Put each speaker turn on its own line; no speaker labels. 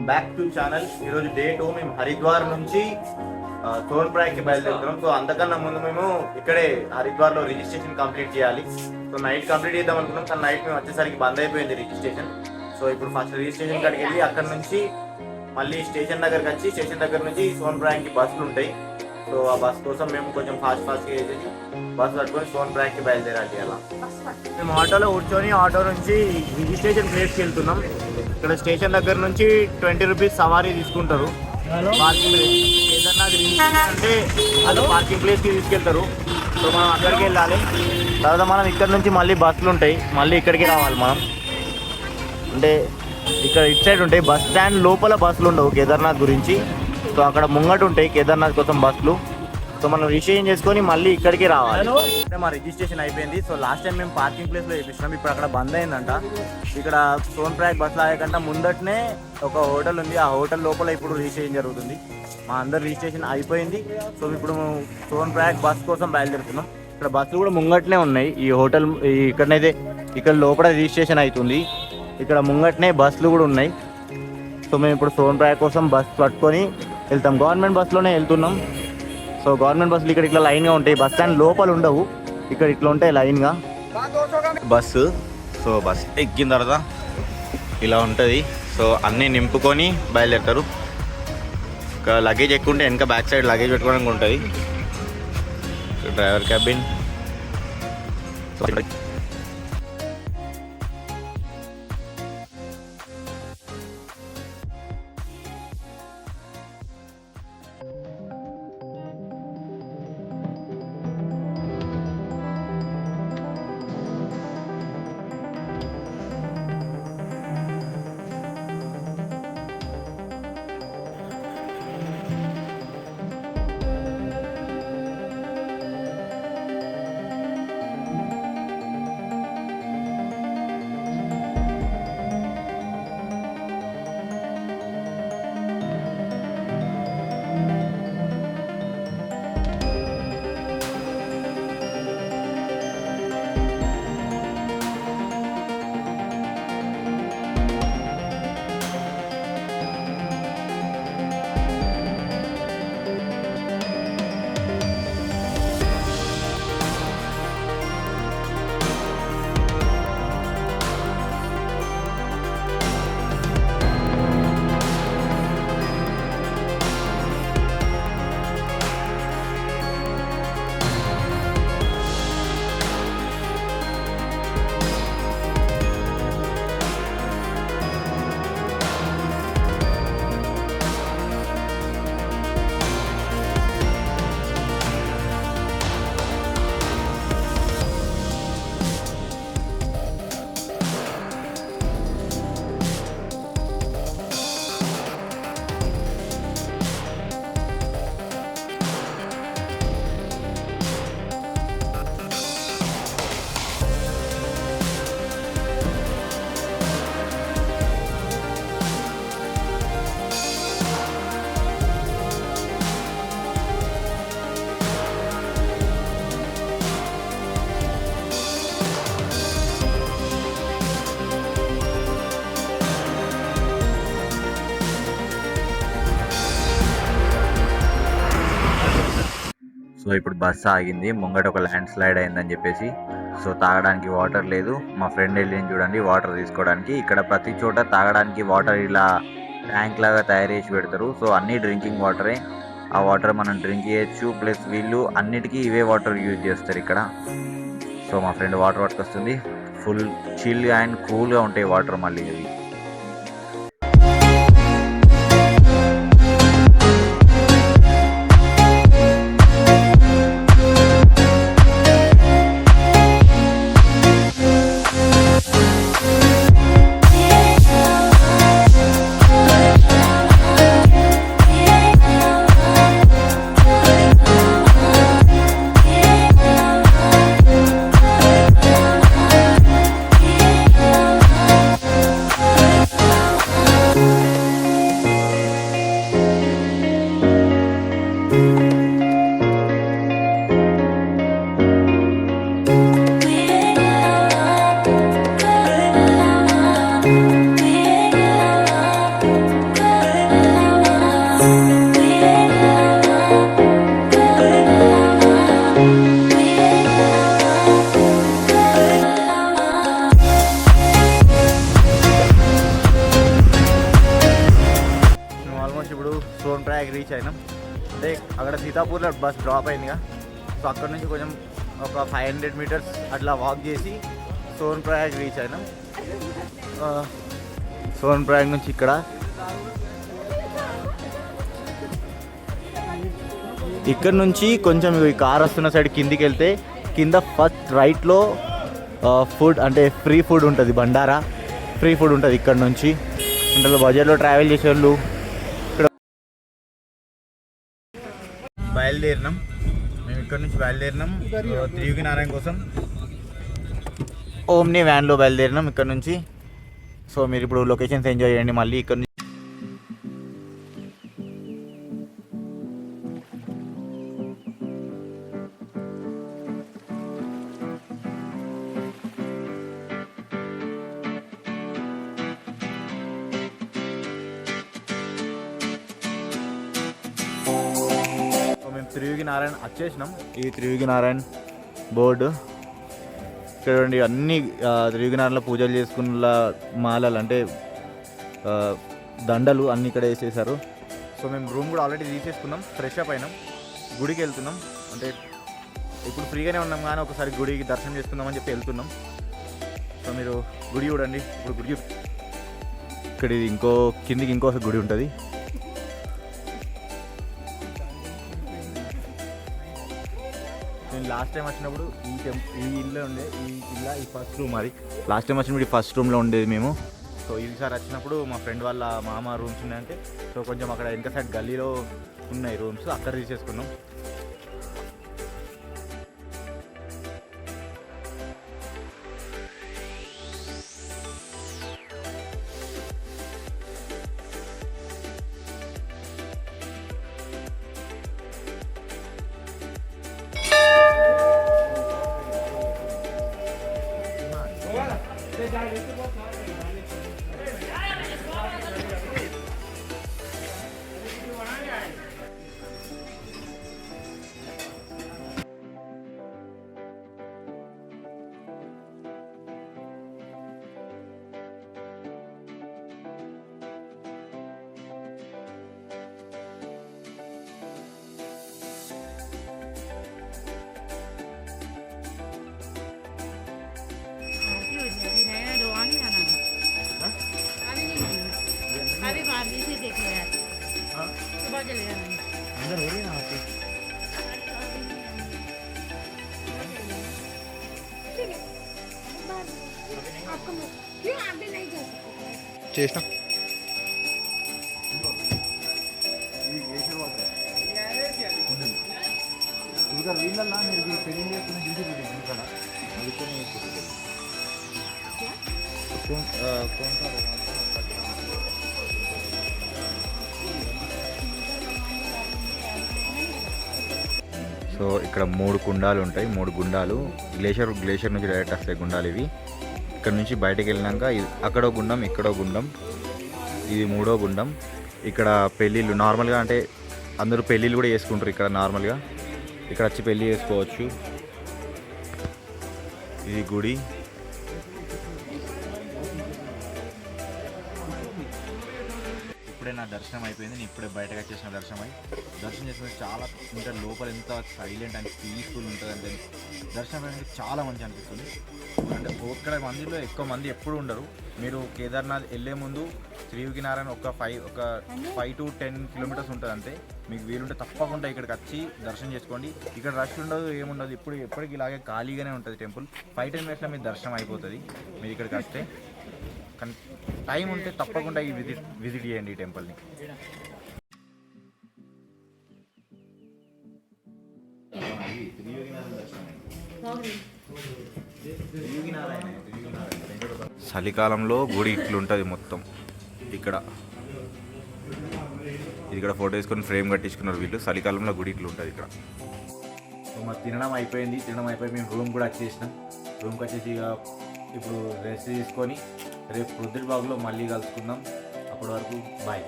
Back to channel. ఈరోజు day 2 మేము హరిద్వార్ నుంచి సోన్ప్రయాగ్కి బయలుదేరుతున్నాం. సో అంతకన్నా ముందు మేము ఇక్కడే హరిద్వార్లో రిజిస్ట్రేషన్ కంప్లీట్ చేయాలి. సో నైట్ కంప్లీట్ చేద్దాం అనుకున్నాం, కానీ నైట్ మేము వచ్చేసరికి బంద్ అయిపోయింది రిజిస్ట్రేషన్. సో ఇప్పుడు ఫస్ట్ రిజిస్ట్రేషన్ కాడికి వెళ్ళి అక్కడ నుంచి మళ్ళీ స్టేషన్ దగ్గరకు వచ్చి స్టేషన్ దగ్గర నుంచి సోన్ప్రయాగ్కి బస్సులు ఉంటాయి. సో ఆ బస్ కోసం మేము కొంచెం ఫాస్ట్గా వేసేసి బస్సు పట్టుకొని సోన్ప్రయాగ్కి బయలుదేరాలి. అలా మేము ఆటోలో కూర్చొని ఆటో నుంచి రిజిస్ట్రేషన్ ప్లేస్కి వెళ్తున్నాం. ఇక్కడ స్టేషన్ దగ్గర నుంచి 20 రూపీస్ సవారీ తీసుకుంటారు. పార్కింగ్ కేదార్నాథ్ రిజిస్ట్రేషన్ అంటే అది పార్కింగ్ ప్లేస్కి తీసుకెళ్తారు. సో మనం అక్కడికి వెళ్ళాలి. తర్వాత మనం ఇక్కడ నుంచి మళ్ళీ బస్సులు ఉంటాయి, మళ్ళీ ఇక్కడికి రావాలి మనం. అంటే ఇక్కడ ఇటు సైడ్ ఉంటాయి, బస్ స్టాండ్ లోపల బస్సులు ఉండవు కేదార్నాథ్ గురించి. సో అక్కడ ముంగట ఉంటాయి కేదార్నాథ్ కోసం బస్సులు. సో మనం రిజిస్ట్రేషన్ చేసుకొని మళ్ళీ ఇక్కడికి రావాలి. అంటే మా రిజిస్ట్రేషన్ అయిపోయింది. సో లాస్ట్ టైం మేము పార్కింగ్ ప్లేస్లో చేపించినాం, ఇప్పుడు అక్కడ బంద్ అయిందంట. ఇక్కడ సోన్ప్రయాగ్ బస్సులు ఆగకుండా ముందటనే ఒక హోటల్ ఉంది, ఆ హోటల్ లోపల ఇప్పుడు రిజిస్ట్రేషన్ జరుగుతుంది. మా అందరు రిజిస్ట్రేషన్ అయిపోయింది. సో ఇప్పుడు సోన్ప్రయాగ్ బస్ కోసం బయలుదేరుతున్నాం. ఇక్కడ బస్సులు కూడా ముంగటనే ఉన్నాయి. ఈ హోటల్ ఇక్కడనైతే ఇక్కడ లోపల రిజిస్ట్రేషన్ అవుతుంది, ఇక్కడ ముంగటనే బస్సులు కూడా ఉన్నాయి. సో మేము ఇప్పుడు సోన్ప్రయాగ్ కోసం బస్ పట్టుకొని వెళ్తాం. గవర్నమెంట్ బస్సులోనే వెళ్తున్నాం. సో గవర్నమెంట్ బస్సులు ఇక్కడ ఇట్లా లైన్గా ఉంటాయి, బస్ స్టాండ్ లోపల ఉండవు, ఇక్కడ ఇట్లా ఉంటాయి లైన్గా బస్సు. సో బస్ ఎక్కిన తర్వాత ఇలా ఉంటుంది. సో అన్నీ నింపుకొని బయలుదేరుతారు. ఇంకా లగేజ్ ఎక్కువ ఉంటే వెనక బ్యాక్ సైడ్ లగేజ్ పెట్టుకోవడానికి ఉంటుంది. Driver cabin. సో ఇప్పుడు బస్సు ఆగింది, ముంగట ఒక ల్యాండ్ స్లైడ్ అయిందని చెప్పేసి. సో తాగడానికి వాటర్ లేదు. మా ఫ్రెండ్ వెళ్ళింది చూడండి వాటర్ తీసుకోవడానికి. ఇక్కడ ప్రతి చోట తాగడానికి వాటర్ ఇలా ట్యాంక్ లాగా తయారు చేసి పెడతారు. సో అన్నీ డ్రింకింగ్ వాటరే. ఆ వాటర్ మనం డ్రింక్ చేయొచ్చు. ప్లస్ వీళ్ళు అన్నిటికీ ఇవే వాటర్ యూజ్ చేస్తారు ఇక్కడ. సో మా ఫ్రెండ్ వాటర్ పట్టుకొస్తుంది. ఫుల్ చిల్ అండ్ కూల్గా ఉంటాయి వాటర్ మళ్ళీ ఇవి. సోన్ ప్రయాగ్ రీచ్ అయినాం. అంటే అక్కడ సీతాపూర్లో బస్ డ్రాప్ అయిందిగా, సో అక్కడ నుంచి కొంచెం ఒక 500 మీటర్స్ అట్లా వాక్ చేసి సోన్ ప్రయాగ్ రీచ్ అయినాం. సోన్ ప్రయాగ్ నుంచి ఇక్కడ నుంచి కొంచెం ఈ కార్ వస్తున్న సైడ్ కిందికి వెళ్తే కింద ఫస్ట్ రైట్లో ఫుడ్ అంటే ఫ్రీ ఫుడ్ ఉంటుంది, బండారా ఫ్రీ ఫుడ్ ఉంటుంది ఇక్కడ నుంచి. అంటే బడ్జెట్లో ట్రావెల్ చేసే వాళ్ళు ఇక్కడ బయలుదేరినాం. మేము ఇక్కడ నుంచి బయలుదేరినాం త్రియుగి నారాయణ కోసం. ఓమ్ని వ్యాన్లో బయలుదేరినాం ఇక్కడ నుంచి. సో మీరు ఇప్పుడు లొకేషన్స్ ఎంజాయ్ చేయండి. మళ్ళీ ఇక్కడ నుంచి త్రియుగి నారాయణ వచ్చేసినాం. ఈ త్రియుగి నారాయణ బోర్డు ఇక్కడ ఉండి అన్ని త్రియుగి నారాయణలో పూజలు చేసుకున్న మాలలు అంటే దండలు అన్నీ ఇక్కడ వేసేసారు. సో మేము రూమ్ కూడా ఆల్రెడీ తీసేసుకున్నాం, ఫ్రెష్ అప్ అయినాం, గుడికి వెళ్తున్నాం. అంటే ఇప్పుడు ఫ్రీగానే ఉన్నాం కానీ ఒకసారి గుడికి దర్శనం చేసుకుందామని చెప్పి వెళ్తున్నాం. సో మీరు గుడి చూడండి. ఇప్పుడు గుడి ఇక్కడ కిందికి ఇంకో గుడి ఉంటుంది. నేను లాస్ట్ టైం వచ్చినప్పుడు ఈ ఇల్లు ఉండే, ఈ ఫస్ట్ రూమ్ అది. లాస్ట్ టైం వచ్చినప్పుడు ఈ ఫస్ట్ రూమ్లో ఉండేది మేము. సో ఈసారి వచ్చినప్పుడు మా ఫ్రెండ్ వాళ్ళ మామ రూమ్స్ ఉన్నాయంటే, సో కొంచెం అక్కడ వెనక సైడ్ గల్లీలో ఉన్నాయి రూమ్స్, అక్కడ తీసేసుకున్నాం. చేసిన వీళ్ళల్లా మీరు పెళ్లి చేసుకుని డ్యూటీ ఇక్కడ సో ఇక్కడ 3 కుండాలు ఉంటాయి, 3 గుండాలు. గ్లేషియర్ నుంచి డైరెక్ట్ వస్తాయి గుండాలు ఇవి. ఇక్కడ నుంచి బయటకు వెళ్ళినాక అక్కడో గుండం, ఇక్కడో గుండం, ఇది 3వ గుండం. ఇక్కడ పెళ్ళిళ్ళు నార్మల్గా అంటే అందరూ పెళ్ళిళ్ళు కూడా చేసుకుంటారు ఇక్కడ నార్మల్గా. ఇక్కడ వచ్చి పెళ్ళి చేసుకోవచ్చు. ఇది గుడి. ఇప్పుడే నా దర్శనం అయిపోయింది. నేను ఇప్పుడే బయటకు వచ్చేసిన దర్శనం చేసుకుంటే చాలా ఇంకా లోపల ఎంత సైలెంట్ అండ్ పీస్ఫుల్ ఉంటుంది అంటే దర్శనం అనేది చాలా మంచి అనిపిస్తుంది. అంటే ఇక్కడ మందిలో ఎక్కువ మంది ఎప్పుడు ఉండరు. మీరు కేదార్నాథ్ వెళ్ళే ముందు త్రియుగి నారాయణ ఒక 5 to 10 కిలోమీటర్స్ ఉంటుంది అంతే. మీకు వీలుంటే తప్పకుండా ఇక్కడికి వచ్చి దర్శనం చేసుకోండి. ఇక్కడ రష్ ఉండదు, ఏముండదు. ఎప్పటికి ఇలాగే ఖాళీగానే ఉంటుంది టెంపుల్. 5-10 మినిట్స్లో మీ దర్శనం అయిపోతుంది మీరు ఇక్కడికి వస్తే. కానీ టైం ఉంటే తప్పకుండా ఈ విజిట్ చేయండి ఈ టెంపుల్ని. చలికాలంలో గుడి ఇట్లుంటుంది మొత్తం. ఇక్కడ ఫోటో వేసుకొని ఫ్రేమ్ కట్టించుకున్నారు వీళ్ళు. చలికాలంలో గుడి ఇట్లా ఉంటుంది ఇక్కడ. మా తినడం అయిపోయింది. మేము రూమ్ కూడా వచ్చేసినాం. రూమ్కి వచ్చేసి ఇక ఇప్పుడు రెస్ట్ తీసుకొని రేపు ప్రొద్దుటి బాగులో మళ్ళీ కలుసుకుందాం. అప్పటి వరకు బాయ్.